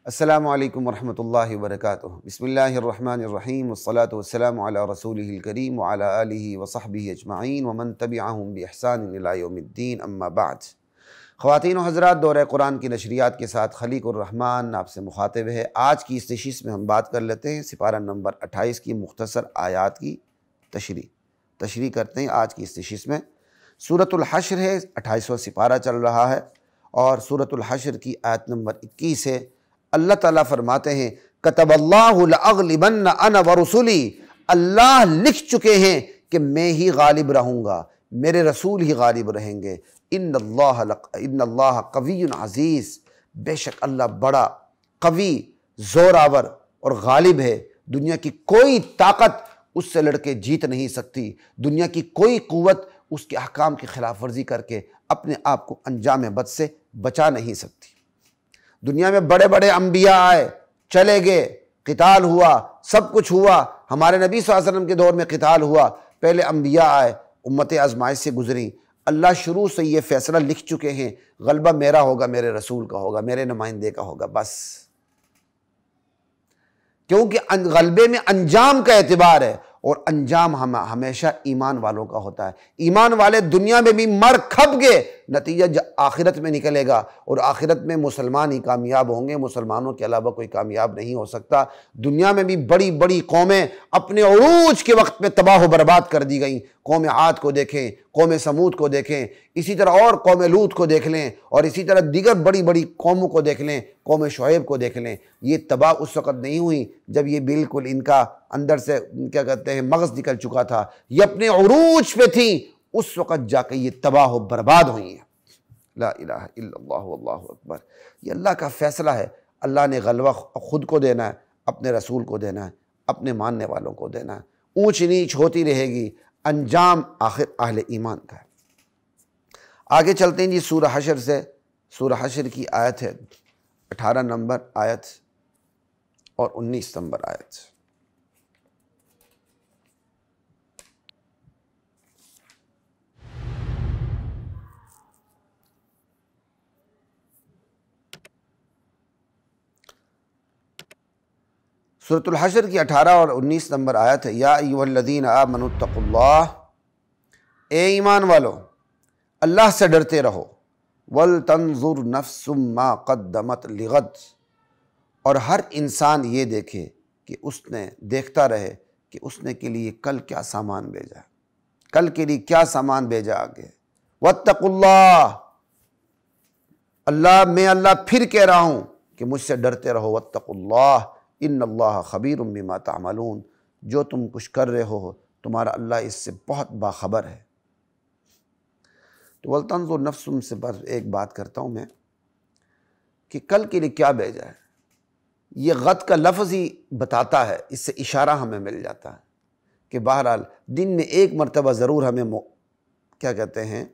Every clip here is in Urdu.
السلام علیکم ورحمۃ اللہ وبرکاتہ۔ بسم اللہ الرحمن الرحیم والصلاة والسلام علی رسولہ الکریم وعلی آلہ وصحبہ اجمعین ومن تبعہم بإحسان الی یوم الدین، اما بعد۔ خواتین و حضرات، دورہ قرآن کی نشریات کے ساتھ خلیق الرحمن آپ سے مخاطب ہے۔ آج کی اس نشست میں ہم بات کر لیتے ہیں سپارہ نمبر 28 کی مختصر آیات کی تشریح کرتے ہیں۔ آج کی اس نشست میں سورۃ الحشر ہے، 28واں سپارہ چل رہا ہے، اور سورۃ الحشر کی آیت نمبر 21 ہے۔ اللہ تعالیٰ فرماتے ہیں کتب اللہ لأغلبن انا ورسلی، اللہ لکھ چکے ہیں کہ میں ہی غالب رہوں گا، میرے رسول ہی غالب رہیں گے۔ ان اللہ قوی عزیز، بے شک اللہ بڑا قوی، زوراور اور غالب ہے۔ دنیا کی کوئی طاقت اس سے لڑ کے جیت نہیں سکتی، دنیا کی کوئی قوت اس کے احکام کی خلاف ورزی کر کے اپنے آپ کو انجام بد سے بچا نہیں سکتی۔ دنیا میں بڑے بڑے انبیاء آئے، چلے گئے، قتال ہوا، سب کچھ ہوا۔ ہمارے نبی صلی اللہ علیہ وسلم کے دور میں قتال ہوا، پہلے انبیاء آئے، امتیں آزمائش سے گزریں۔ اللہ شروع سے یہ فیصلہ لکھ چکے ہیں، غلبہ میرا ہوگا، میرے رسول کا ہوگا، میرے نمائندے کا ہوگا، بس۔ کیونکہ غلبے میں انجام کا اعتبار ہے، اور انجام ہمیشہ ایمان والوں کا ہوتا ہے۔ ایمان والے دنیا میں بھی مر کھپ گئے، نتیجہ آخرت میں نکلے گا، اور آخرت میں مسلمان ہی کامیاب ہوں گے، مسلمانوں کے علاوہ کوئی کامیاب نہیں ہو سکتا۔ دنیا میں بھی بڑی بڑی قومیں اپنے عروج کے وقت میں تباہ و برباد کر دی گئیں۔ قوم عاد کو دیکھیں، قوم سمود کو دیکھیں، اسی طرح اور قوم لوط کو دیکھ لیں، اور اسی طرح دیگر بڑی بڑی قوموں کو دیکھ لیں، قوم شعیب کو دیکھ لیں۔ یہ تباہ اس وقت نہیں ہوئی جب یہ بالکل ان کا اندر سے کیا کہتے ہیں مغز نکل چکا تھا، یہ اپنے عروج پہ تھیں، اس وقت جا کے یہ تباہ و برباد ہوئی ہیں۔ لا الہ الا اللہ واللہ اکبر۔ یہ اللہ کا فیصلہ ہے۔ اللہ نے غلبہ خود کو دینا ہے، اپنے رسول کو دینا ہے، اپنے ماننے والوں کو دینا ہے۔ اونچ نیچ ہوتی رہے گی، انجام آخر اہل ایمان کا ہے۔ آگے چلتے ہیں جی سورہ حشر سے۔ سورہ حشر کی آیت ہے 18 نمبر آیت اور 19 نمبر آیت۔ سورۃ الحشر کی 18 اور 19 نمبر آیت ہے۔ یا ایھا الذین آمنوا اتقوا اللہ، اے ایمان والو اللہ سے ڈرتے رہو۔ ولتنظر نفس ما قدمت لغد، اور ہر انسان یہ دیکھے کہ اس نے دیکھتا رہے کہ اس نے کے لیے کل کیا سامان بھیجا، کل کے لیے کیا سامان بھیجا آگے۔ واتقوا اللہ، اللہ پھر کہہ رہا ہوں کہ مجھ سے ڈرتے رہو۔ واتقوا اللہ ان اللہ خبیر بما تعملون، جو تم کچھ کر رہے ہو تمہارا اللہ اس سے بہت باخبر ہے۔ تو ولتنظر نفس سے بس ایک بات کرتا ہوں میں کہ کل کے لیے کیا بھیجا ہے۔ یہ غد کا لفظ ہی بتاتا ہے، اس سے اشارہ ہمیں مل جاتا ہے کہ بہرحال دن میں ایک مرتبہ ضرور ہمیں کیا کہتے ہیں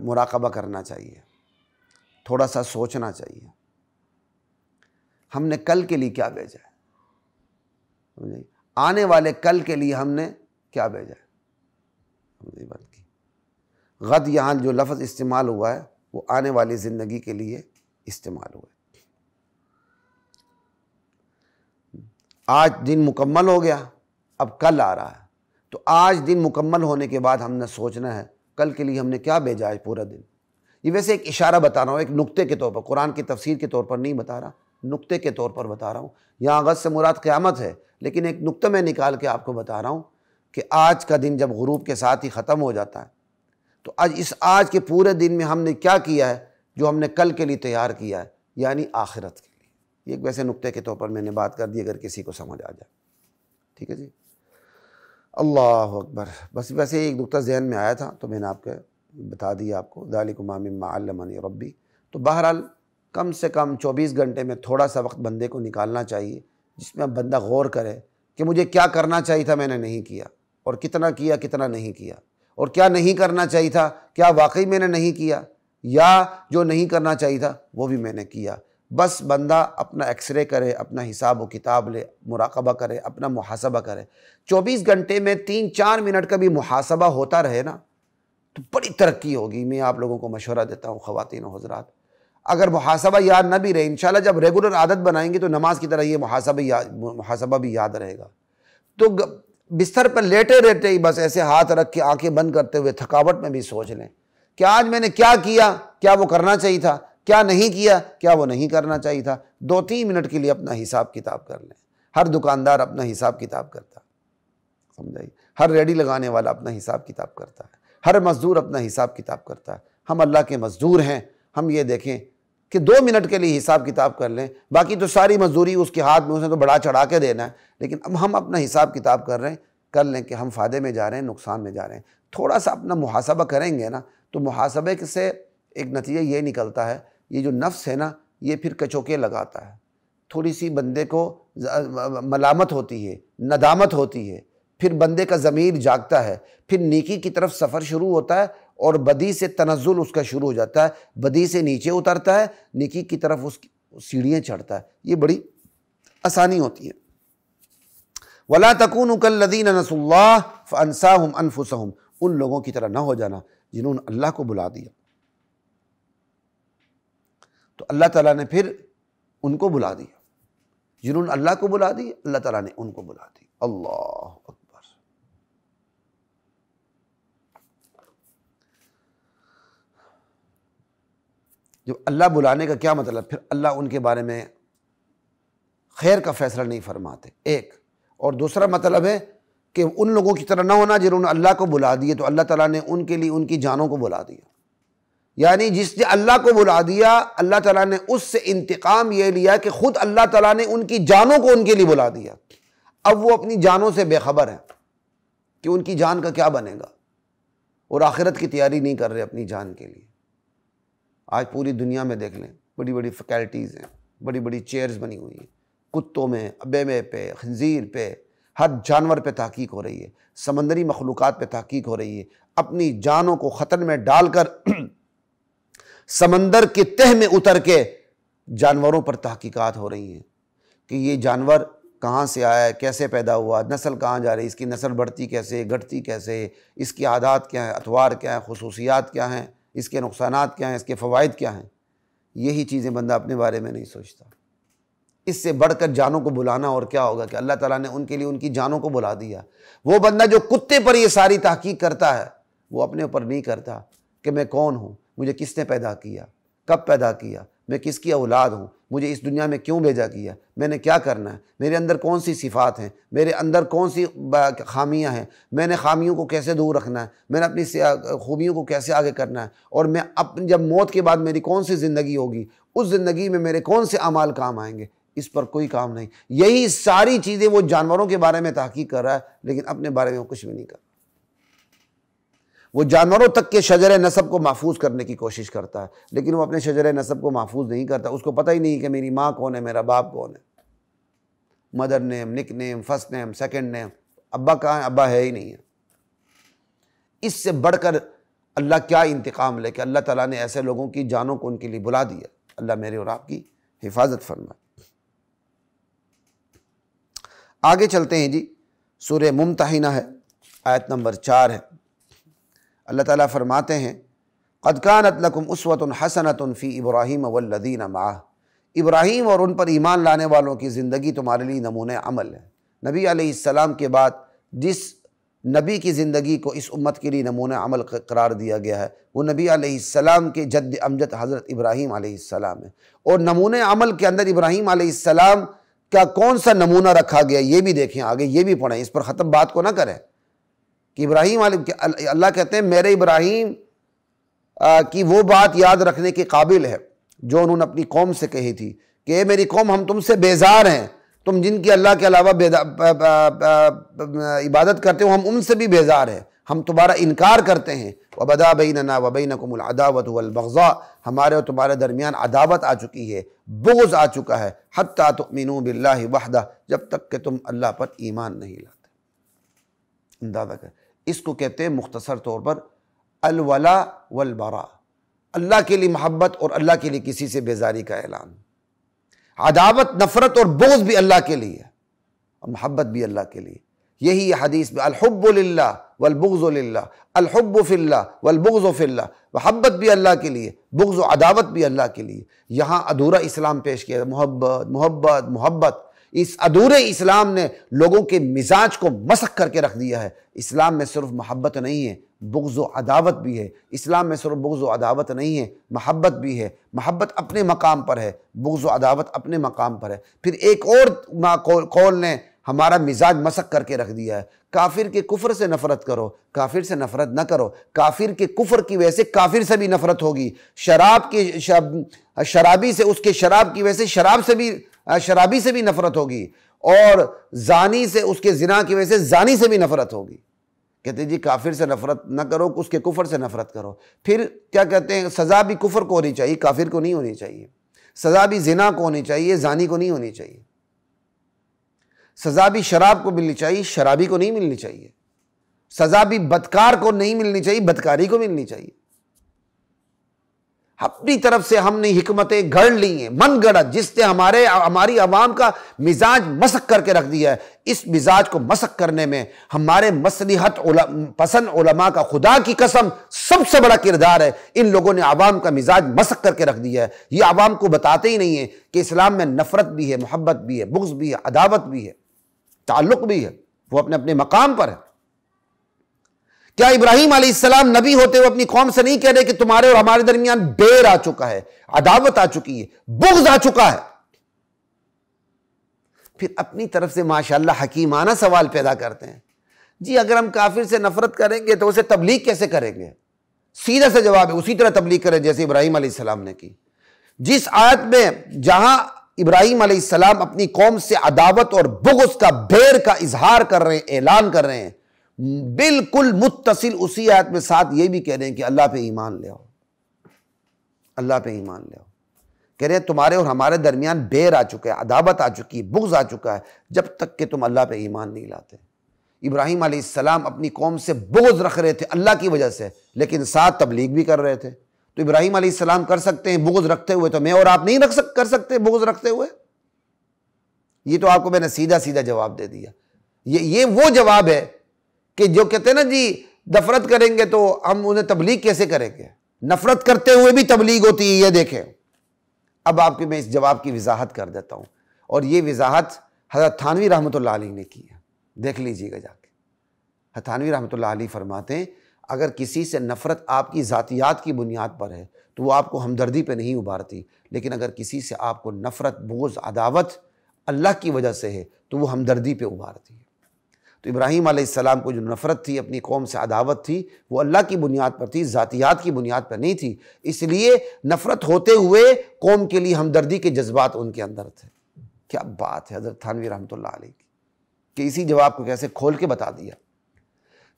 مراقبہ کرنا چاہیے، تھوڑا سا سوچنا چاہیے ہم نے کل کے لیے کیا بھیجا ہے، آنے والے کل کے لیے ہم نے کیا بھیجا ہے۔ بات کی غد یہاں جو لفظ استعمال ہوا ہے وہ آنے والی زندگی کے لیے استعمال ہوا ہے۔ آج دن مکمل ہو گیا، اب کل آ رہا ہے، تو آج دن مکمل ہونے کے بعد ہم نے سوچنا ہے کل کے لیے ہم نے کیا بھیجا ہے پورا دن۔ یہ ویسے ایک اشارہ بتا رہا ہوں، ایک نقطے کے طور پر، قرآن کی تفسیر کے طور پر نہیں بتا رہا، نقطے کے طور پر بتا رہا ہوں۔ یہاں غد سے مراد قیامت ہے، لیکن ایک نقطہ میں نکال کے آپ کو بتا رہا ہوں کہ آج کا دن جب غروب کے ساتھ ہی ختم ہو جاتا ہے، تو آج کے پورے دن میں ہم نے کیا کیا ہے جو ہم نے کل کے لیے تیار کیا ہے، یعنی آخرت کے لیے۔ یہ ایک ویسے نقطے کے طور پر میں نے بات کر دی، اگر کسی کو سمجھ آ جائے، ٹھیک ہے جی۔ اللہ اکبر۔ بس ویسے ایک نقطہ ذہن میں آیا تھا تو میں نے آپ کو بتا دیا، آپ کو ذالکم مما علمنی ربی۔ تو بہرحال کم سے کم 24 گھنٹے میں تھوڑا سا وقت بندے کو نکالنا چاہیے جس میں بندہ غور کرے کہ مجھے کیا کرنا چاہیے تھا میں نے نہیں کیا، اور کتنا کیا کتنا نہیں کیا، اور کیا نہیں کرنا چاہیے تھا کیا واقعی میں نے نہیں کیا، یا جو نہیں کرنا چاہیے تھا وہ بھی میں نے کیا۔ بس بندہ اپنا ایکس رے کرے، اپنا حساب و کتاب لے، مراقبہ کرے، اپنا محاسبہ کرے۔ 24 گھنٹے میں 3-4 منٹ کا بھی محاسبہ ہوتا رہے نا تو بڑی ترقی ہوگی۔ میں آپ لوگوں کو مشورہ دیتا ہوں خواتین و حضرات، اگر محاسبہ یاد نہ بھی رہے، انشاءاللہ جب ریگولر عادت بنائیں گے تو نماز کی طرح یہ محاسبہ بھی یاد رہے گا۔ تو بستر پر لیٹے رہتے ہی بس ایسے ہاتھ رکھ کے آنکھیں بند کرتے ہوئے تھکاوٹ میں بھی سوچ لیں کہ آج میں نے کیا کیا، کیا وہ کرنا چاہیے تھا، کیا نہیں کیا، کیا وہ نہیں کرنا چاہیے تھا۔ 2-3 منٹ کے لیے اپنا حساب کتاب کر لیں۔ ہر دکاندار اپنا حساب کتاب کرتا ہے، سمجھائیے، ہر ریڈی لگانے والا اپنا حساب کتاب کرتا ہے، ہر مزدور اپنا حساب کتاب کرتا ہے۔ ہم اللہ کے مزدور ہیں، ہم یہ دیکھیں کہ 2 منٹ کے لیے حساب کتاب کر لیں، باقی تو ساری مزدوری اس کے ہاتھ میں، اسے تو بڑا چڑھا کے دینا ہے، لیکن اب ہم اپنا حساب کتاب کر لیں کہ ہم فائدے میں جا رہے ہیں، نقصان میں جا رہے ہیں۔ تھوڑا سا اپنا محاسبہ کریں گے نا تو محاسبے سے ایک نتیجہ یہ نکلتا ہے، یہ جو نفس ہے نا یہ پھر کچوکے لگاتا ہے، تھوڑی سی بندے کو ملامت ہوتی ہے، ندامت ہوتی ہے، پھر بندے کا ضمیر جاگتا ہے، پھر نیکی کی طرف سفر شروع ہوتا ہے اور بدی سے تنزل اس کا شروع ہو جاتا ہے، بدی سے نیچے اترتا ہے، نیکی کی طرف اس سیڑھیاں چڑھتا ہے۔ یہ بڑی آسانی ہوتی ہے۔ وَلَا تَكُونُوا كَالَّذِينَ نَسُوا اللَّهَ فَأَنسَاهُمْ أَنفُسَهُمْ، ان لوگوں کی طرح نہ ہو جانا جنہوں نے اللہ کو بلا دیا، تو اللہ تعالیٰ نے پھر ان کو بلا دیا، جنہوں نے اللہ کو بلا دیا اللہ تعالیٰ نے ان کو بلا دیا۔ اللہ اکبر۔ جب اللہ بلانے کا کیا مطلب، پھر اللہ ان کے بارے میں خیر کا فیصلہ نہیں فرماتے، ایک، اور دوسرا مطلب ہے کہ ان لوگوں کی طرح نہ ہونا جنہوں نے اللہ کو بلا دیا تو اللہ تعالیٰ نے ان کے لیے ان کی جانوں کو بلا دیا۔ یعنی جس نے اللہ کو بلا دیا اللہ تعالیٰ نے اس سے انتقام یہ لیا کہ خود اللہ تعالیٰ نے ان کی جانوں کو ان کے لیے بلا دیا۔ اب وہ اپنی جانوں سے بے خبر ہیں کہ ان کی جان کا کیا بنے گا، اور آخرت کی تیاری نہیں کر رہے اپنی جان کے لیے۔ آج پوری دنیا میں دیکھ لیں، بڑی بڑی فیکلٹیز ہیں، بڑی بڑی چیئرز بنی ہوئی ہیں، کتوں میں، بیوے پہ، خنزیر پہ، ہر جانور پہ تحقیق ہو رہی ہے، سمندری مخلوقات پہ تحقیق ہو رہی ہے۔ اپنی جانوں کو خطر میں ڈال کر سمندر کے تہ میں اتر کے جانوروں پر تحقیقات ہو رہی ہیں کہ یہ جانور کہاں سے آیا ہے، کیسے پیدا ہوا، نسل کہاں جا رہی ہے، اس کی نسل بڑھتی کیسے، گھٹتی کیسے، اس کی عادات کیا ہیں، اطوار کیا ہیں، خصوصیات کیا ہیں، اس کے نقصانات کیا ہیں، اس کے فوائد کیا ہیں۔ یہی چیزیں بندہ اپنے بارے میں نہیں سوچتا۔ اس سے بڑھ کر جانوں کو بلانا اور کیا ہوگا کہ اللہ تعالیٰ نے ان کے لیے ان کی جانوں کو بلا دیا۔ وہ بندہ جو کتے پر یہ ساری تحقیق کرتا ہے وہ اپنے اوپر نہیں کرتا کہ میں کون ہوں، مجھے کس نے پیدا کیا، کب پیدا کیا، میں کس کی اولاد ہوں، مجھے اس دنیا میں کیوں بھیجا کیا، میں نے کیا کرنا ہے، میرے اندر کون سی صفات ہیں، میرے اندر کون سی خامیاں ہیں، میں نے خامیوں کو کیسے دور رکھنا ہے، میں نے اپنی خوبیوں کو کیسے آگے کرنا ہے، اور میں جب موت کے بعد میری کون سی زندگی ہوگی، اس زندگی میں میرے کون سے اعمال کام آئیں گے، اس پر کوئی کام نہیں۔ یہی ساری چیزیں وہ جانوروں کے بارے میں تحقیق کر رہا ہے لیکن اپنے بارے میں وہ کچھ بھی نہیں کر رہا۔ وہ جانوروں تک کے شجر نسب کو محفوظ کرنے کی کوشش کرتا ہے لیکن وہ اپنے شجر نسب کو محفوظ نہیں کرتا۔ اس کو پتہ ہی نہیں کہ میری ماں کون ہے، میرا باپ کون ہے، مدر نیم، نک نیم، فرسٹ نیم، سیکنڈ نیم، ابا کہاں ہے، ابا ہے ہی نہیں ہے۔ اس سے بڑھ کر اللہ کیا انتقام لے کہ اللہ تعالیٰ نے ایسے لوگوں کی جانوں کو ان کے لیے بلا دیا۔ اللہ میرے اور آپ کی حفاظت فرمائے۔ آگے چلتے ہیں جی، سورہ ممتحنہ ہے، آیت نمبر 4 ہے۔ اللہ تعالیٰ فرماتے ہیں قد کانت لکم اسوۃ حسنۃ فی ابراہیم والذین معہ، ابراہیم اور ان پر ایمان لانے والوں کی زندگی تمہارے لیے نمونہ عمل ہے۔ نبی علیہ السلام کے بعد جس نبی کی زندگی کو اس امت کے لیے نمونہ عمل قرار دیا گیا ہے وہ نبی علیہ السلام کے جد امجد حضرت ابراہیم علیہ السلام ہے۔ اور نمونہ عمل کے اندر ابراہیم علیہ السلام کا کون سا نمونہ رکھا گیا یہ بھی دیکھیں، آگے یہ بھی پڑھیں، اس پر ختم بات کو نہ کریں کہ ابراہیم اللہ کہتے ہیں میرے ابراہیم کی وہ بات یاد رکھنے کے قابل ہے جو انہوں نے اپنی قوم سے کہی تھی کہ اے میری قوم ہم تم سے بیزار ہیں، تم جن کی اللہ کے علاوہ عبادت کرتے ہو ہم ان سے بھی بیزار ہیں، ہم تمہارا انکار کرتے ہیں۔ وَبَدَا بَيْنَنَا وَبَيْنَكُمُ الْعَدَاوَةُ وَالْبَغْضَاءُ، ہمارے اور تمہارے درمیان عداوت آ چکی ہے، بغض آ چکا ہے، حَتَّى تُؤْمِنُوا بِاللَّهِ وَحْدَهُ، جب تک کہ تم اللہ پر ایمان نہیں لاتے۔ اندازہ کر، اس کو کہتے ہیں مختصر طور پر الولا والبراء، اللہ کے لیے محبت اور اللہ کے لیے کسی سے بیزاری کا اعلان۔ عداوت، نفرت اور بغض بھی اللہ کے لیے ہے اور محبت بھی اللہ کے لیے۔ یہی حدیث میں الحب للہ والبغض للہ، الحب فی اللہ والبغض فی اللہ، محبت بھی اللہ کے لیے، بغض و عداوت بھی اللہ کے لیے۔ یہاں ادھورا اسلام پیش کیا، محبت محبت محبت۔ اس ادھورے اسلام نے لوگوں کے مزاج کو مسخ کر کے رکھ دیا ہے۔ اسلام میں صرف محبت نہیں ہے، بغض و عداوت بھی ہے۔ اسلام میں صرف بغض و عداوت نہیں ہے، محبت بھی ہے۔ محبت اپنے مقام پر ہے، بغض و عداوت اپنے مقام پر ہے۔ پھر ایک اور قول نے ہمارا مزاج مسخ کر کے رکھ دیا ہے، کافر کے کفر سے نفرت کرو، کافر سے نفرت نہ کرو۔ کافر کے کفر کی وجہ سے کافر سے بھی نفرت ہوگی، شرابی سے اس کے شراب کی وجہ سے شرابی سے بھی نفرت ہوگی، اور زانی سے اس کے زنا کی وجہ سے زانی سے بھی نفرت ہوگی۔ کہتے ہیں جی کافر سے نفرت نہ کرو، اس کے کفر سے نفرت کرو۔ پھر کیا کہتے ہیں، سزا بھی کفر کو ہونی چاہیے، کافر کو نہیں ہونی چاہیے۔ سزا بھی زنا کو ہونی چاہیے، زانی کو نہیں ہونی چاہیے۔ سزا بھی شراب کو ملنی چاہیے، شرابی کو نہیں ملنی چاہیے۔ سزا بھی بدکار کو نہیں ملنی چاہیے، بدکاری کو ملنی چاہیے۔ اپنی طرف سے ہم نے حکمتیں گھڑ لی ہیں، من گڑت، جس نے ہماری عوام کا مزاج مسخ کر کے رکھ دیا ہے۔ اس مزاج کو مسخ کرنے میں ہمارے مصلحت پسند علماء کا خدا کی قسم سب سے بڑا کردار ہے۔ ان لوگوں نے عوام کا مزاج مسخ کر کے رکھ دیا ہے۔ یہ عوام کو بتاتے ہی نہیں ہیں کہ اسلام میں نفرت بھی ہے، محبت بھی ہے، بغض بھی ہے، عداوت بھی ہے، تعلق بھی ہے، وہ اپنے اپنے مقام پر ہے۔ کیا ابراہیم علیہ السلام نبی ہوتے ہوئے اپنی قوم سے نہیں کہہ رہے کہ تمہارے اور ہمارے درمیان بیر آ چکا ہے، عداوت آ چکی ہے، بغض آ چکا ہے؟ پھر اپنی طرف سے ماشاءاللہ حکیمانہ سوال پیدا کرتے ہیں، جی اگر ہم کافر سے نفرت کریں گے تو اسے تبلیغ کیسے کریں گے؟ سیدھا سا جواب ہے، اسی طرح تبلیغ کریں جیسے ابراہیم علیہ السلام نے کی۔ جس آیت میں جہاں ابراہیم علیہ السلام اپنی قوم سے عداوت اور بغض کا بیر کا اظہار کر رہے ہیں، اعلان کر رہے ہیں، بالکل متصل اسی آیت میں ساتھ یہ بھی کہہ رہے ہیں کہ اللہ پہ ایمان لے آؤ، اللہ پہ ایمان لے آؤ۔ کہہ رہے ہیں تمہارے اور ہمارے درمیان بیر آ چکا ہے، عداوت آ چکی ہے، بغض آ چکا ہے، جب تک کہ تم اللہ پہ ایمان نہیں لاتے۔ ابراہیم علیہ السلام اپنی قوم سے بغض رکھ رہے تھے اللہ کی وجہ سے، لیکن ساتھ تبلیغ بھی کر رہے تھے۔ تو ابراہیم علیہ السلام کر سکتے ہیں بغض رکھتے ہوئے، تو میں اور آپ نہیں کر سکتے بغض رکھتے ہوئے؟ یہ تو آپ کو میں نے سیدھا سیدھا جواب دے دیا۔ یہ وہ جواب ہے کہ جو کہتے ہیں نا جی نفرت کریں گے تو ہم انہیں تبلیغ کیسے کریں گے؟ نفرت کرتے ہوئے بھی تبلیغ ہوتی ہے، یہ دیکھیں۔ اب آپ کی میں اس جواب کی وضاحت کر دیتا ہوں، اور یہ وضاحت حضرت تھانوی رحمۃ اللہ علیہ نے کی ہے، دیکھ لیجئے گا جا کے۔ حضرت تھانوی رحمۃ اللہ علیہ فرماتے ہیں اگر کسی سے نفرت آپ کی ذاتیات کی بنیاد پر ہے تو وہ آپ کو ہمدردی پہ نہیں ابھارتی، لیکن اگر کسی سے آپ کو نفرت، بغض، عداوت اللہ کی وجہ سے ہے تو وہ ہمدردی پہ ابھارتی ہے۔ تو ابراہیم علیہ السلام کو جو نفرت تھی، اپنی قوم سے عداوت تھی، وہ اللہ کی بنیاد پر تھی، ذاتیات کی بنیاد پر نہیں تھی۔ اس لیے نفرت ہوتے ہوئے قوم کے لیے ہمدردی کے جذبات ان کے اندر تھے۔ کیا بات ہے حضرت تھانوی رحمۃ اللہ علیہ کی، کہ اسی جواب کو کیسے کھول کے بتا دیا۔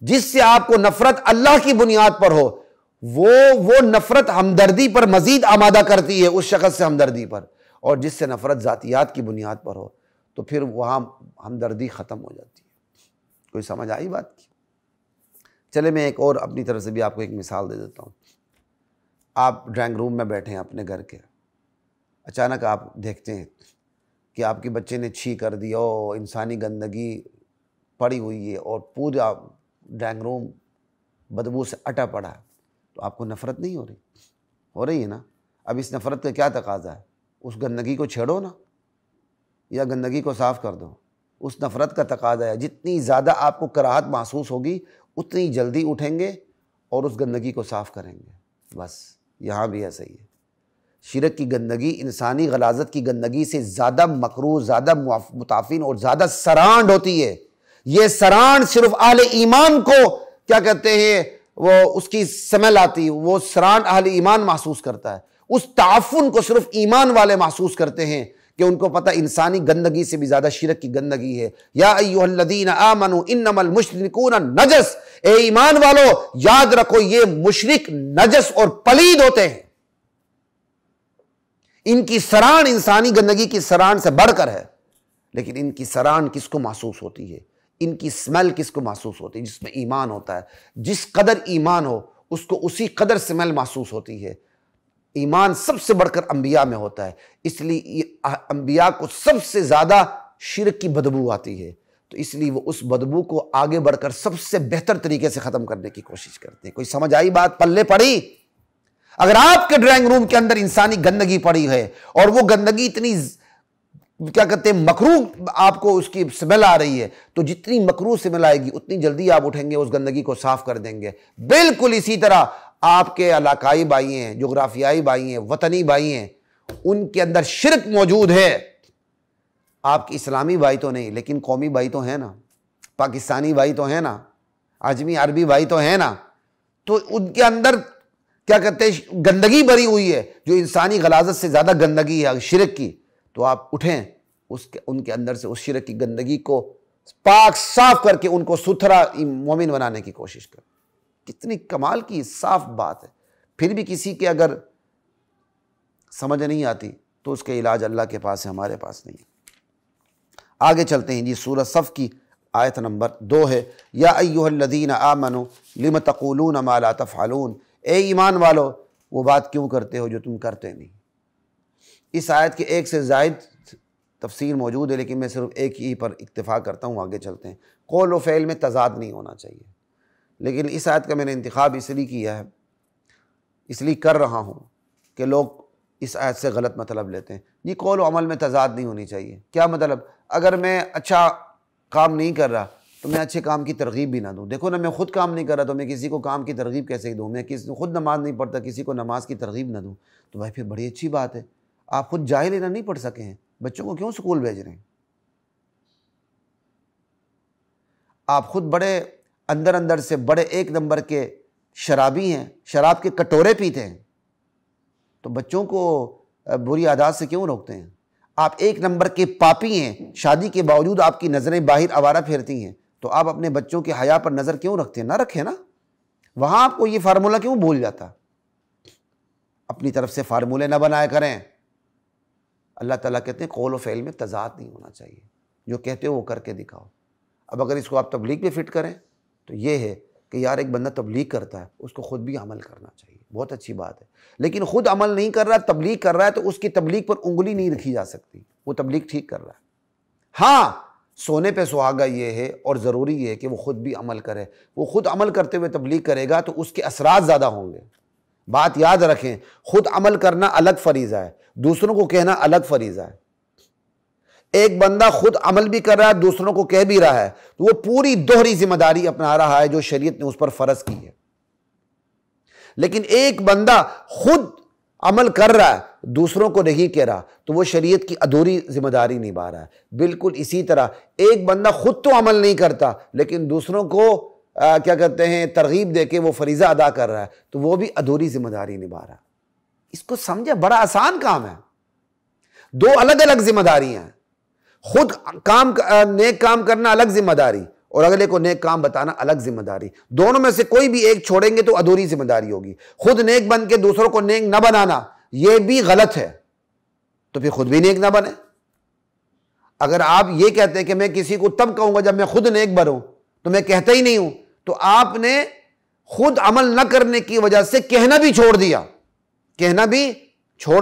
جس سے آپ کو نفرت اللہ کی بنیاد پر ہو، وہ نفرت ہمدردی پر مزید آمادہ کرتی ہے، اس شخص سے ہمدردی پر، اور جس سے نفرت ذاتیات کی بنیاد پر ہو تو پھر وہاں ہمدردی ختم ہو جاتی ہے۔ کوئی سمجھ آئی بات کی؟ چلے میں ایک اور اپنی طرف سے بھی آپ کو ایک مثال دے دیتا ہوں۔ آپ ڈرائنگ روم میں بیٹھے ہیں اپنے گھر کے، اچانک آپ دیکھتے ہیں کہ آپ کے بچے نے چھی کر دیا، انسانی گندگی پڑی ہوئی ہے اور پورا ڈرائنگ روم بدبو سے اٹا پڑا ہے، تو آپ کو نفرت نہیں ہو رہی ہے نا؟ اب اس نفرت کا کیا تقاضا ہے؟ اس گندگی کو چھیڑو نا، یا گندگی کو صاف کر دو۔ اس نفرت کا تقاضا ہے، جتنی زیادہ آپ کو کراہت محسوس ہوگی اتنی جلدی اٹھیں گے اور اس گندگی کو صاف کریں گے۔ بس یہاں بھی ایسا ہی ہے۔ شرک کی گندگی انسانی غلاظت کی گندگی سے زیادہ مکروہ، زیادہ متعفن اور زیادہ سرانڈ ہوتی ہے۔ یہ سرانڈ صرف اہل ایمان کو کیا کہتے ہیں، وہ اس کی سمیل آتی، وہ سرانڈ اہل ایمان محسوس کرتا ہے۔ اس تعفن کو صرف ایمان والے محسوس کرتے ہیں کہ ان کو پتہ انسانی گندگی سے بھی زیادہ شرک کی گندگی ہے۔ یا ایھا الذین آمنوا انما المشرکون نجس، اے ایمان والو یاد رکھو یہ مشرک نجس اور پلید ہوتے ہیں۔ ان کی سران انسانی گندگی کی سران سے بڑھ کر ہے، لیکن ان کی سران کس کو محسوس ہوتی ہے؟ ان کی سمیل کس کو محسوس ہوتی ہے؟ جس میں ایمان ہوتا ہے۔ جس قدر ایمان ہو اس کو اسی قدر سمیل محسوس ہوتی ہے۔ ایمان سب سے بڑھ کر انبیاء میں ہوتا ہے، اس لیے انبیاء کو سب سے زیادہ شرک کی بدبو آتی ہے۔ تو اس لیے وہ اس بدبو کو آگے بڑھ کر سب سے بہتر طریقے سے ختم کرنے کی کوشش کرتے ہیں۔ کوئی سمجھ آئی بات؟ پلے پڑی؟ اگر آپ کے ڈرائنگ روم کے اندر انسانی گندگی پڑی ہے اور وہ گندگی اتنی کیا کہتے ہیں مکروہ، آپ کو اس کی سمیل آ رہی ہے، تو جتنی مکروہ سمیل آئے گی اتنی جلدی آپ اٹھیں گے، اس گندگی کو صاف کر دیں گے۔ بالکل اسی طرح آپ کے علاقائی بھائی ہیں، جغرافیائی بھائی ہیں، وطنی بھائی ہیں، ان کے اندر شرک موجود ہے۔ آپ کے اسلامی بھائی تو نہیں، لیکن قومی بھائی تو ہیں نا، پاکستانی بھائی تو ہیں نا، عجمی عربی بھائی تو ہیں نا، تو ان کے اندر کیا کہتے ہیں گندگی بھری ہوئی ہے، جو انسانی غلاظت سے زیادہ گندگی ہے شرک کی۔ تو آپ اٹھیں، ان کے اندر سے اس شرک کی گندگی کو پاک صاف کر کے ان کو ستھرا مومن بنانے کی کوشش کریں۔ کتنی کمال کی صاف بات ہے۔ پھر بھی کسی کے اگر سمجھ نہیں آتی تو اس کے علاج اللہ کے پاس ہے، ہمارے پاس نہیں ہے۔ آگے چلتے ہیں جی، سورہ صف کی آیت نمبر 2 ہے، یا ایھا الذین آمنوا لم تقولون ما لا تفعلون، اے ایمان والو وہ بات کیوں کرتے ہو جو تم کرتے نہیں۔ اس آیت کے ایک سے زائد تفسیر موجود ہے، لیکن میں صرف ایک ہی پر اکتفا کرتا ہوں۔ آگے چلتے ہیں۔ قول و فعل میں تضاد نہیں ہونا چاہیے، لیکن اس آیت کا میں نے انتخاب اس لیے کیا ہے، اس لیے کر رہا ہوں کہ لوگ اس آیت سے غلط مطلب لیتے ہیں۔ یہ قول و عمل میں تضاد نہیں ہونی چاہیے۔ کیا مطلب؟ اگر میں اچھا کام نہیں کر رہا تو میں اچھے کام کی ترغیب بھی نہ دوں۔ دیکھو نا، میں خود کام نہیں کر رہا تو میں کسی کو کام کی ترغیب کیسے دوں؟ میں خود نماز نہیں پڑھتا، کسی کو نماز کی ترغیب نہ دوں، تو بھائی پھر بڑی اچھی بات ہے۔ آپ خود جاہل نہیں پڑھ سکے ہیں، بچوں کو کیوں سکول بھیج رہے ہیں؟ آپ خود بڑے اندر سے بڑے ایک نمبر کے شرابی ہیں، شراب کے کٹورے پیتے ہیں، تو بچوں کو بری عادات سے کیوں روکتے ہیں؟ آپ ایک نمبر کے پاپی ہیں، شادی کے باوجود آپ کی نظریں باہر آوارہ پھیرتی ہیں، تو آپ اپنے بچوں کے حیا پر نظر کیوں رکھتے ہیں؟ نہ رکھیں نا۔ وہاں آپ کو یہ فارمولہ کیوں بھول جاتا؟ اپنی طرف سے فارمولے نہ بنایا کریں۔ اللہ تعالیٰ کہتے ہیں قول و فعل میں تضاد نہیں ہونا چاہیے، جو کہتے ہو وہ کر کے دکھاؤ۔ اب اگر اس کو آپ تبلیغ پہ فٹ کریں تو یہ ہے کہ یار ایک بندہ تبلیغ کرتا ہے، اس کو خود بھی عمل کرنا چاہیے، بہت اچھی بات ہے، لیکن خود عمل نہیں کر رہا، تبلیغ کر رہا ہے، تو اس کی تبلیغ پر انگلی نہیں رکھی جا سکتی۔ وہ تبلیغ ٹھیک کر رہا ہے، ہاں سونے پہ سہاگا یہ ہے اور ضروری ہے کہ وہ خود بھی عمل کرے۔ وہ خود عمل کرتے ہوئے تبلیغ کرے گا تو اس کے اثرات زیادہ ہوں گے۔ بات یاد رکھیں، خود عمل کرنا الگ فریضہ ہے، دوسروں کو کہنا الگ فریضہ ہے۔ ایک بندہ خود عمل بھی کر رہا ہے، دوسروں کو کہہ بھی رہا ہے، تو وہ پوری دوہری ذمہ داری اپنا رہا ہے جو شریعت نے اس پر فرض کی ہے۔ لیکن ایک بندہ خود عمل کر رہا ہے، دوسروں کو نہیں کہہ رہا، تو وہ شریعت کی ادھوری ذمہ داری نبھا رہا ہے۔ بالکل اسی طرح ایک بندہ خود تو عمل نہیں کرتا، لیکن دوسروں کو کیا کہتے ہیں ترغیب دے کے وہ فریضہ ادا کر رہا ہے، تو وہ بھی ادھوری ذمہ داری نبھا رہا ہے۔ اس کو سمجھے، بڑا آسان کام ہے۔ دو الگ الگ ذمہ داریاں ہیں۔ خود نیک کام کرنا الگ ذمہ داری، اور اگلے کو نیک کام بتانا الگ ذمہ داری۔ دونوں میں سے کوئی بھی ایک چھوڑیں گے تو ادھوری ذمہ داری ہوگی۔ خود نیک بن کے دوسروں کو نیک نہ بنانا یہ بھی غلط ہے، تو پھر خود بھی نیک نہ بنے۔ اگر آپ یہ کہتے ہیں کہ میں کسی کو تب کہوں گا جب میں خود نیک بنوں، تو میں کہتا ہی نہیں ہوں، تو آپ نے خود عمل نہ کرنے کی وجہ سے کہنا بھی چھوڑ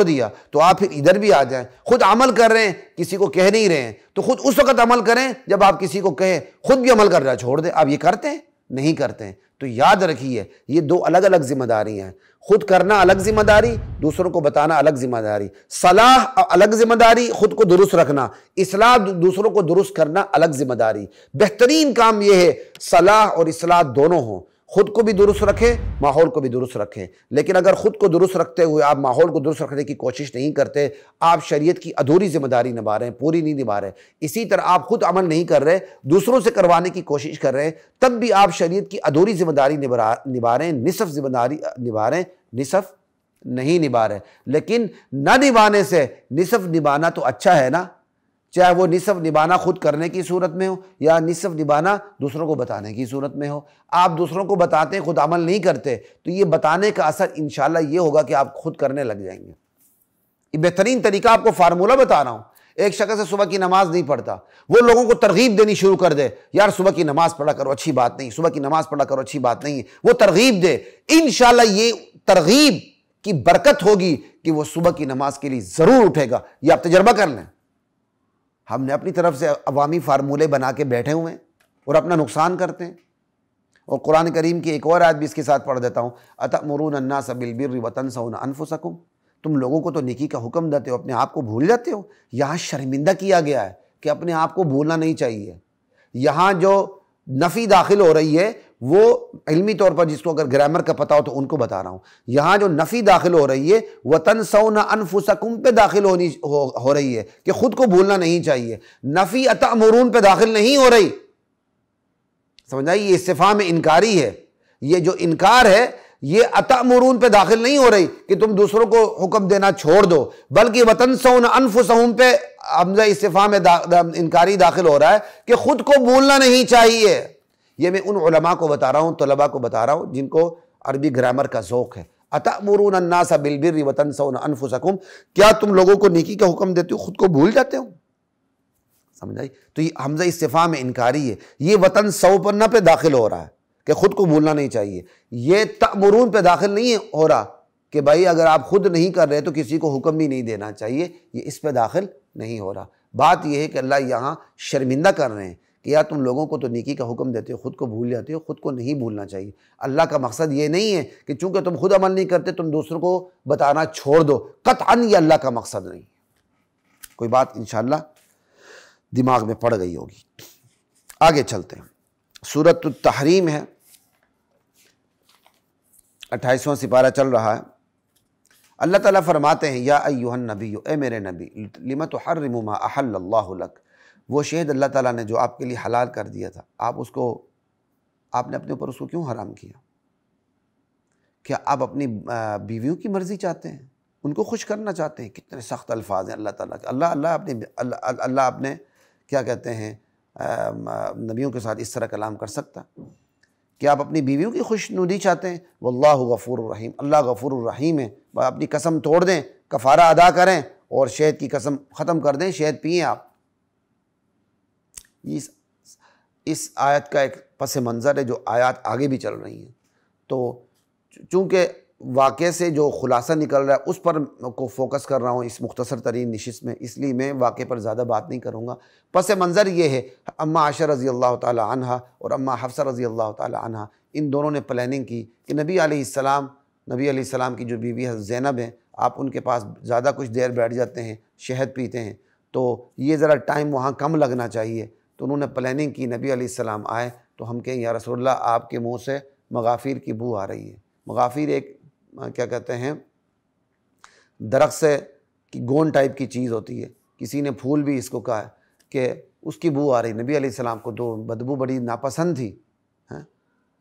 دیا، تو آپ پھر ادھر بھی آ جائیں۔ خود عمل کر رہے ہیں، کسی کو کہہ نہیں رہے ہیں، تو خود اس وقت عمل کریں جب آپ کسی کو کہیں، خود بھی عمل کر رہا ہے چھوڑ دیں۔ آپ یہ کرتے ہیں؟ نہیں کرتے ہیں۔ تو یاد رکھیے، یہ دو الگ الگ ذمہ داریاں ہیں۔ خود کرنا الگ ذمہ داری، دوسروں کو بتانا الگ ذمہ داری۔ صلاح الگ ذمہ داری، خود کو درست رکھنا۔ اصلاح دوسروں کو درست کرنا الگ ذمہ داری۔ بہترین کام یہ ہے صلاح اور اصلاح دونوں ہوں، خود کو بھی درست رکھیں، ماحول کو بھی درست رکھیں۔ لیکن اگر خود کو درست رکھتے ہوئے آپ ماحول کو درست رکھنے کی کوشش نہیں کرتے، آپ شریعت کی ادھوری ذمہ داری نبھا رہے ہیں، پوری نہیں نبھا رہے۔ اسی طرح آپ خود عمل نہیں کر رہے، دوسروں سے کروانے کی کوشش کر رہے ہیں، تب بھی آپ شریعت کی ادھوری ذمہ داری نبھا رہے ہیں، نصف ذمہ داری نبھا رہے ہیں، نصف نہیں نبھا رہے۔ لیکن نہ نبھانے سے نصف نبھانا تو اچھا ہے نا، چاہے وہ نصف نبھانا خود کرنے کی صورت میں ہو یا نصف نبھانا دوسروں کو بتانے کی صورت میں ہو۔ آپ دوسروں کو بتاتے ہیں، خود عمل نہیں کرتے، تو یہ بتانے کا اثر انشاءاللہ یہ ہوگا کہ آپ خود کرنے لگ جائیں گے۔ یہ بہترین طریقہ آپ کو فارمولہ بتا رہا ہوں۔ ایک شخص سے صبح کی نماز نہیں پڑھتا، وہ لوگوں کو ترغیب دینی شروع کر دے، یار صبح کی نماز پڑھا کرو، اچھی بات نہیں، صبح کی نماز پڑھا کرو، اچھی بات نہیں، وہ ترغیب دے، انشاءاللہ یہ ترغیب کی برکت ہوگی کہ وہ صبح کی نماز کے لیے ضرور اٹھے گا۔ یہ آپ تجربہ کر لیں۔ ہم نے اپنی طرف سے عوامی فارمولے بنا کے بیٹھے ہوئے ہیں اور اپنا نقصان کرتے ہیں۔ اور قرآن کریم کی ایک اور آیت بھی اس کے ساتھ پڑھ دیتا ہوں، اتأمرون الناس بالبر وتنسون انفسکم، تم لوگوں کو تو نیکی کا حکم دیتے ہو، اپنے آپ کو بھول جاتے ہو۔ یہاں شرمندہ کیا گیا ہے کہ اپنے آپ کو بھولنا نہیں چاہیے۔ یہاں جو نفی داخل ہو رہی ہے وہ علمی طور پر، جس کو اگر گرامر کا پتہ ہو تو ان کو بتا رہا ہوں، یہاں جو نفی داخل ہو رہی ہے وَتَنْسَوْنَ أَنفُسَكُمْ پہ داخل ہو رہی ہے کہ خود کو بھولنا نہیں چاہیے۔ نفی اتأمرون پہ داخل نہیں ہو رہی، سمجھ آئی؟ یہ استفہام انکاری ہے، یہ جو انکار ہے یہ اتأمرون پہ داخل نہیں ہو رہی کہ تم دوسروں کو حکم دینا چھوڑ دو، بلکہ وَتَنْسَوْنَ أَنفُسَهُمْ پہ حمزہ استفہام انکاری داخل ہو رہا ہے کہ خود کو بھولنا نہیں چاہیے۔ یہ میں ان علماء کو بتا رہا ہوں، طلباء کو بتا رہا ہوں جن کو عربی گرامر کا ذوق ہے۔ اتأمرون الناس بالبر وتنسون انفسکم، کیا تم لوگوں کو نیکی کا حکم دیتے ہو خود کو بھول جاتے ہو؟ سمجھ آئی؟ تو یہ حمزہ استفہام انکاری ہے، یہ وتنسون پہ داخل ہو رہا ہے کہ خود کو بھولنا نہیں چاہیے، یہ تأمرون پہ داخل نہیں ہو رہا کہ بھائی اگر آپ خود نہیں کر رہے تو کسی کو حکم بھی نہیں دینا چاہیے، یہ اس پہ داخل نہیں ہو رہا۔ بات یہ ہے کہ اللہ یہاں شرمندہ کر رہے ہیں کہ یار تم لوگوں کو تو نیکی کا حکم دیتے ہو، خود کو بھول جاتے ہو، خود کو نہیں بھولنا چاہیے۔ اللہ کا مقصد یہ نہیں ہے کہ چونکہ تم خود عمل نہیں کرتے تم دوسروں کو بتانا چھوڑ دو، قطعاً یہ اللہ کا مقصد نہیں ہے۔ کوئی بات انشاءاللہ دماغ میں پڑ گئی ہوگی۔ آگے چلتے ہیں، سورۃ التحریم ہے، 28واں سپارہ چل رہا ہے۔ اللہ تعالیٰ فرماتے ہیں یا ایھا النبی، اے میرے نبی، لم تحرم ما احل اللہ لک، وہ شہد اللہ تعالیٰ نے جو آپ کے لیے حلال کر دیا تھا، آپ نے اپنے اوپر اس کو کیوں حرام کیا؟ کیا آپ اپنی بیویوں کی مرضی چاہتے ہیں، ان کو خوش کرنا چاہتے ہیں؟ کتنے سخت الفاظ ہیں اللہ تعالیٰ کے۔ اللہ اپنے کیا کہتے ہیں نبیوں کے ساتھ اس طرح کلام کر سکتا؟ کہ آپ اپنی بیویوں کی خوش نودی چاہتے ہیں؟ واللہ غفور الرحیم، اللہ غفور الرحیم ہے۔ اپنی قسم توڑ دیں، کفارہ ادا کریں اور شہد کی قسم ختم کر دیں، شہد پئیں آپ۔ اس آیت کا ایک پس منظر ہے جو آیات آگے بھی چل رہی ہیں، تو چونکہ واقعے سے جو خلاصہ نکل رہا ہے اس پر کو فوکس کر رہا ہوں اس مختصر ترین نشست میں، اس لیے میں واقعے پر زیادہ بات نہیں کروں گا۔ پس منظر یہ ہے، اماں عائشہ رضی اللہ تعالی عنہ اور اماں حفصہ رضی اللہ تعالی عنہ، ان دونوں نے پلاننگ کی کہ نبی علیہ السلام کی جو بیوی حضرت زینب ہیں، آپ ان کے پاس زیادہ کچھ دیر بیٹھ جاتے ہیں، شہد پیتے ہیں، تو یہ ذرا ٹائم وہاں کم لگنا چاہیے۔ تو انہوں نے پلاننگ کی، نبی علیہ السلام آئے تو ہم کہیں یا رسول اللہ آپ کے منہ سے مغافیر کی بو آ رہی ہے۔ مغافیر ایک کیا کہتے ہیں درخت سے گون ٹائپ کی چیز ہوتی ہے، کسی نے پھول بھی اس کو کہا ہے کہ اس کی بو آ رہی، نبی علیہ السلام کو تو بدبو بڑی ناپسند تھی۔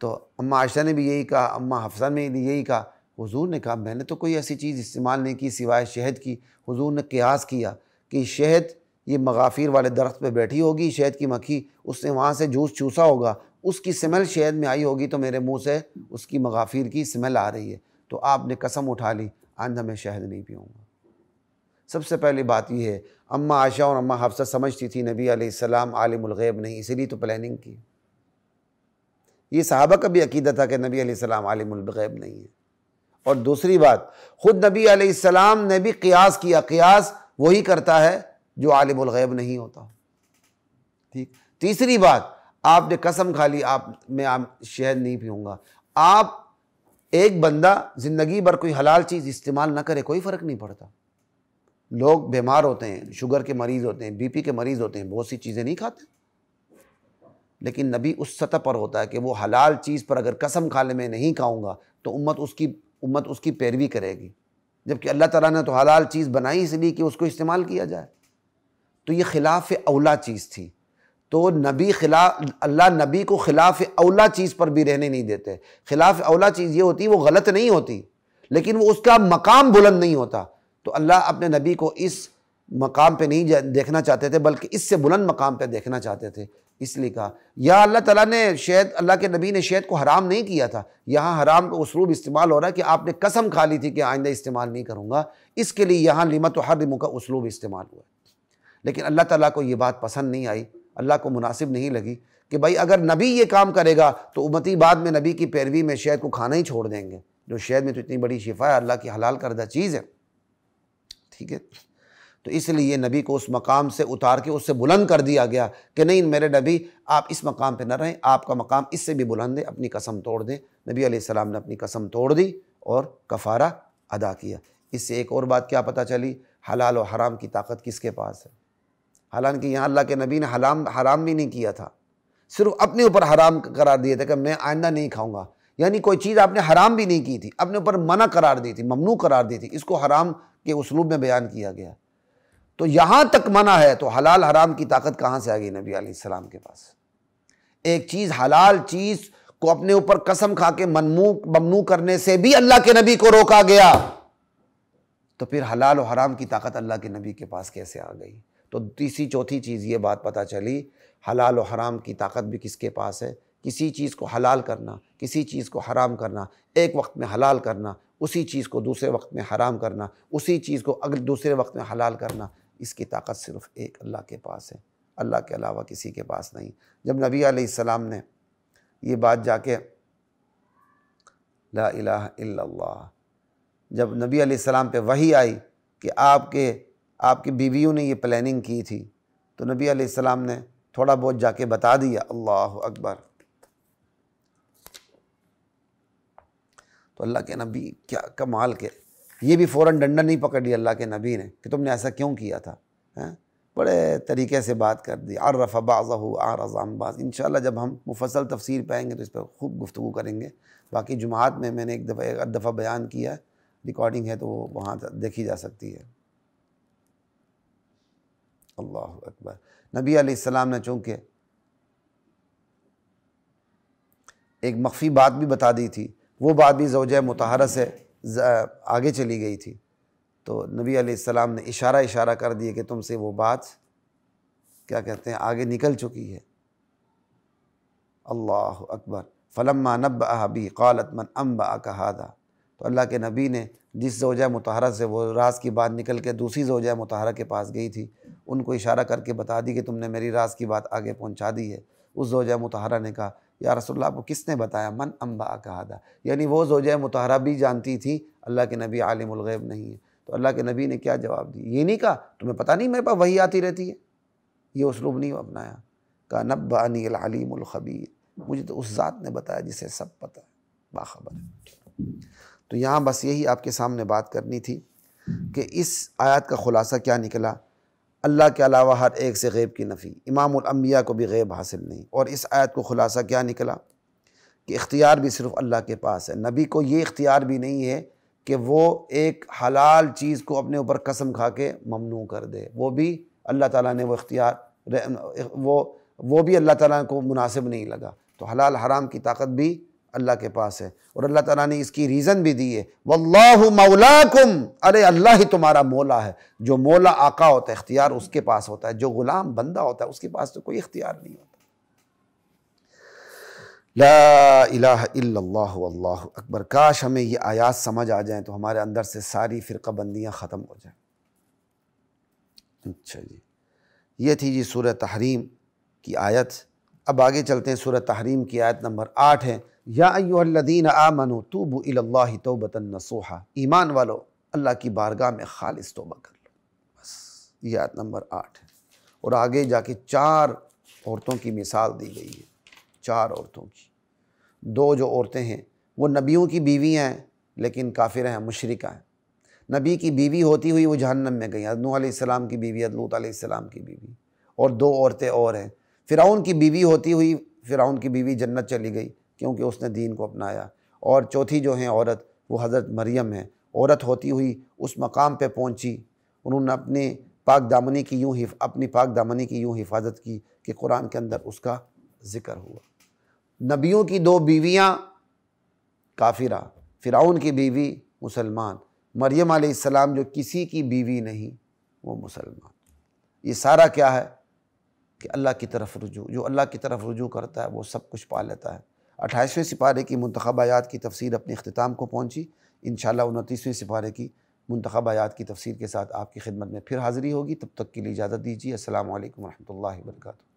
تو اماں عائشہ نے بھی یہی کہا، اماں حفصہ نے بھی یہی کہا۔ حضور نے کہا میں نے تو کوئی ایسی چیز استعمال نہیں کی سوائے شہد کی۔ حضور نے قیاس کیا کہ شہد یہ مغافیر والے درخت پہ بیٹھی ہوگی، شہد کی مکھی، اس نے وہاں سے جوس چوسا ہوگا، اس کی سمیل شہد میں آئی ہوگی تو میرے منہ سے اس کی مغافیر کی سمیل آ رہی ہے۔ تو آپ نے قسم اٹھا لی آئندہ میں شہد نہیں پیوں گا۔ سب سے پہلی بات یہ ہے، اماں عائشہ اور اماں حفصہ سمجھتی تھی نبی علیہ السلام عالم الغیب نہیں، اسی لیے تو پلاننگ کی۔ یہ صحابہ کا بھی عقیدہ تھا کہ نبی علیہ السلام عالم الغیب نہیں ہے۔ اور دوسری بات، خود نبی علیہ السلام نے بھی قیاس کیا، قیاس وہی کرتا ہے جو عالم الغیب نہیں ہوتا۔ ٹھیک۔ تیسری بات، آپ نے قسم کھا لی میں شہد نہیں پیوں گا۔ آپ ایک بندہ زندگی بھر کوئی حلال چیز استعمال نہ کرے، کوئی فرق نہیں پڑتا۔ لوگ بیمار ہوتے ہیں، شوگر کے مریض ہوتے ہیں، بی پی کے مریض ہوتے ہیں، بہت سی چیزیں نہیں کھاتے، لیکن نبی اس سطح پر ہوتا ہے کہ وہ حلال چیز پر اگر قسم کھا لے میں نہیں کھاؤں گا تو امت اس کی پیروی کرے گی، جبکہ اللہ تعالیٰ نے تو حلال چیز بنائی اس لیے کہ اس کو استعمال کیا جائے۔ تو یہ خلاف اولا چیز تھی، تو اللہ نبی کو خلاف اولا چیز پر بھی رہنے نہیں دیتے۔ خلاف اولا چیز یہ ہوتی وہ غلط نہیں ہوتی، لیکن وہ اس کا مقام بلند نہیں ہوتا۔ تو اللہ اپنے نبی کو اس مقام پہ نہیں دیکھنا چاہتے تھے، بلکہ اس سے بلند مقام پہ دیکھنا چاہتے تھے، اس لیے کہا۔ یا اللہ تعالیٰ نے اللہ کے نبی نے شہد کو حرام نہیں کیا تھا، یہاں حرام کا اسلوب استعمال ہو رہا ہے کہ آپ نے قسم کھا لی تھی کہ آئندہ استعمال نہیں کروں گا، اس کے لیے یہاں لم تحرم کا اسلوب استعمال ہوا ہے۔ لیکن اللہ تعالیٰ کو یہ بات پسند نہیں آئی، اللہ کو مناسب نہیں لگی کہ بھائی اگر نبی یہ کام کرے گا تو امتی بعد میں نبی کی پیروی میں شہد کو کھانا ہی چھوڑ دیں گے، جو شہد میں تو اتنی بڑی شفا ہے، اللہ کی حلال کردہ چیز ہے۔ ٹھیک ہے، تو اس لیے نبی کو اس مقام سے اتار کے اس سے بلند کر دیا گیا کہ نہیں میرے نبی آپ اس مقام پہ نہ رہیں، آپ کا مقام اس سے بھی بلند ہے، اپنی قسم توڑ دیں۔ نبی علیہ السلام نے اپنی قسم توڑ دی اور کفارہ ادا کیا۔ اس سے ایک اور بات کیا پتہ چلی، حلال و حرام کی طاقت کس کے پاس ہے؟ حالانکہ یہاں اللہ کے نبی نے حرام بھی نہیں کیا تھا، صرف اپنے اوپر حرام قرار دیے تھے کہ میں آئندہ نہیں کھاؤں گا، یعنی کوئی چیز آپ نے حرام بھی نہیں کی تھی، اپنے اوپر منع قرار دی تھی، ممنوع قرار دی تھی، اس کو حرام کے اسلوب میں بیان کیا گیا۔ تو یہاں تک منع ہے تو حلال حرام کی طاقت کہاں سے آ گئی نبی علیہ السلام کے پاس؟ ایک چیز حلال چیز کو اپنے اوپر قسم کھا کے ممنوع کرنے سے بھی اللہ کے نبی کو روکا گیا، تو پھر حلال و حرام کی طاقت اللہ کے نبی کے پاس کیسے آ گئی؟ تو تیسری چوتھی چیز یہ بات پتہ چلی، حلال و حرام کی طاقت بھی کس کے پاس ہے؟ کسی چیز کو حلال کرنا، کسی چیز کو حرام کرنا، ایک وقت میں حلال کرنا، اسی چیز کو دوسرے وقت میں حرام کرنا، اسی چیز کو اگر دوسرے وقت میں حلال کرنا، اس کی طاقت صرف ایک اللہ کے پاس ہے، اللہ کے علاوہ کسی کے پاس نہیں۔ جب نبی علیہ السلام نے یہ بات جا کے لا الہ الا اللہ، جب نبی علیہ السلام پہ وحی آئی کہ آپ کی بیویوں نے یہ پلاننگ کی تھی، تو نبی علیہ السلام نے تھوڑا بہت جا کے بتا دیا، اللہ اکبر۔ تو اللہ کے نبی کیا کمال کے، یہ بھی فوراً ڈنڈا نہیں پکڑ لیا اللہ کے نبی نے کہ تم نے ایسا کیوں کیا تھا، بڑے طریقے سے بات کر دی، عرف بعضہ اعرض عن بعض۔ انشاءاللہ جب ہم مفصل تفسیر پائیں گے تو اس پر خوب گفتگو کریں گے۔ باقی جمعات میں نے ایک دفعہ بیان کیا ہے، ریکارڈنگ ہے تو وہ وہاں دیکھی جا سکتی ہے۔ اللہ اکبر۔ نبی علیہ السلام نے چونکہ ایک مخفی بات بھی بتا دی تھی، وہ بات بھی زوجہ مطہرہ سے آگے چلی گئی تھی، تو نبی علیہ السلام نے اشارہ کر دیے کہ تم سے وہ بات کیا کہتے ہیں آگے نکل چکی ہے۔ اللہ اکبر۔ فلما نبأها به قالت من انبأك هذا، تو اللہ کے نبی نے جس زوجہ مطہرہ سے وہ راز کی بات نکل کے دوسری زوجہ مطہرہ کے پاس گئی تھی، ان کو اشارہ کر کے بتا دی کہ تم نے میری راز کی بات آگے پہنچا دی ہے۔ اس زوجہ مطہرہ نے کہا یا رسول اللہ آپ کو کس نے بتایا؟ من انبأك هذا، یعنی وہ زوجہ مطہرہ بھی جانتی تھی اللہ کے نبی عالم الغیب نہیں ہے۔ تو اللہ کے نبی نے کیا جواب دی؟ یہ نہیں کہا تمہیں پتہ نہیں میرے پاس وحی آتی رہتی ہے، یہ اسلوب نہیں اپنایا، کہا نبأنی العلیم الخبیر، مجھے تو اس ذات نے بتایا جسے سب پتہ ہے، باخبر ہے۔ تو یہاں بس یہی آپ کے سامنے بات کرنی تھی کہ اس آیات کا خلاصہ کیا نکلا، اللہ کے علاوہ ہر ایک سے غیب کی نفی، امام الانبیاء کو بھی غیب حاصل نہیں، اور اس آیت کو خلاصہ کیا نکلا کہ اختیار بھی صرف اللہ کے پاس ہے۔ نبی کو یہ اختیار بھی نہیں ہے کہ وہ ایک حلال چیز کو اپنے اوپر قسم کھا کے ممنوع کر دے، وہ بھی اللہ تعالیٰ نے وہ اختیار وہ بھی اللہ تعالیٰ کو مناسب نہیں لگا۔ تو حلال حرام کی طاقت بھی اللہ کے پاس ہے، اور اللہ تعالیٰ نے اس کی ریزن بھی دی ہے، واللہ مولاکم، ارے اللہ ہی تمہارا مولا ہے۔ جو مولا آقا ہوتا ہے اختیار اس کے پاس ہوتا ہے، جو غلام بندہ ہوتا ہے اس کے پاس تو کوئی اختیار نہیں ہوتا۔ لا الہ الا اللہ واللہ اکبر۔ کاش ہمیں یہ آیات سمجھ آ جائیں تو ہمارے اندر سے ساری فرقہ بندیاں ختم ہو جائیں۔ اچھا جی، یہ تھی جی سورہ تحریم کی آیت۔ اب آگے چلتے ہیں، سورہ تحریم کی آیت نمبر 8 ہے، یا ایھا الذین آمنوا توبوا الی اللہ توبۃ نصوحا، ایمان والو اللہ کی بارگاہ میں خالص توبہ کر لو۔ بس یہ آیت نمبر 8 ہے، اور آگے جا کے 4 عورتوں کی مثال دی گئی ہے، 4 عورتوں کی۔ 2 جو عورتیں ہیں وہ نبیوں کی بیویاں ہیں لیکن کافر ہیں، مشرکہ ہیں۔ نبی کی بیوی ہوتی ہوئی وہ جہنم میں گئیں، نوح علیہ السلام کی بیوی، لوط علیہ السلام کی بیوی، اور 2 عورتیں اور ہیں۔ فرعون کی بیوی ہوتی ہوئی فرعون کی بیوی جنت چلی گئی کیونکہ اس نے دین کو اپنایا، اور چوتھی جو ہیں عورت وہ حضرت مریم ہے، عورت ہوتی ہوئی اس مقام پہ پہنچی، انہوں نے اپنی پاک دامنی کی یوں حفاظت کی کہ قرآن کے اندر اس کا ذکر ہوا۔ نبیوں کی 2 بیویاں کافرہ، فرعون کی بیوی مسلمان، مریم علیہ السلام جو کسی کی بیوی نہیں وہ مسلمان۔ یہ سارا کیا ہے کہ اللہ کی طرف رجوع، جو اللہ کی طرف رجوع کرتا ہے وہ سب کچھ پا لیتا ہے۔ 28ویں سپارے کی منتخب آیات کی تفسیر اپنے اختتام کو پہنچی، انشاءاللہ 29ویں سپارے کی منتخب آیات کی تفسیر کے ساتھ آپ کی خدمت میں پھر حاضری ہوگی۔ تب تک کے لیے اجازت دیجیے، السلام علیکم ورحمۃ اللہ وبرکاتہ۔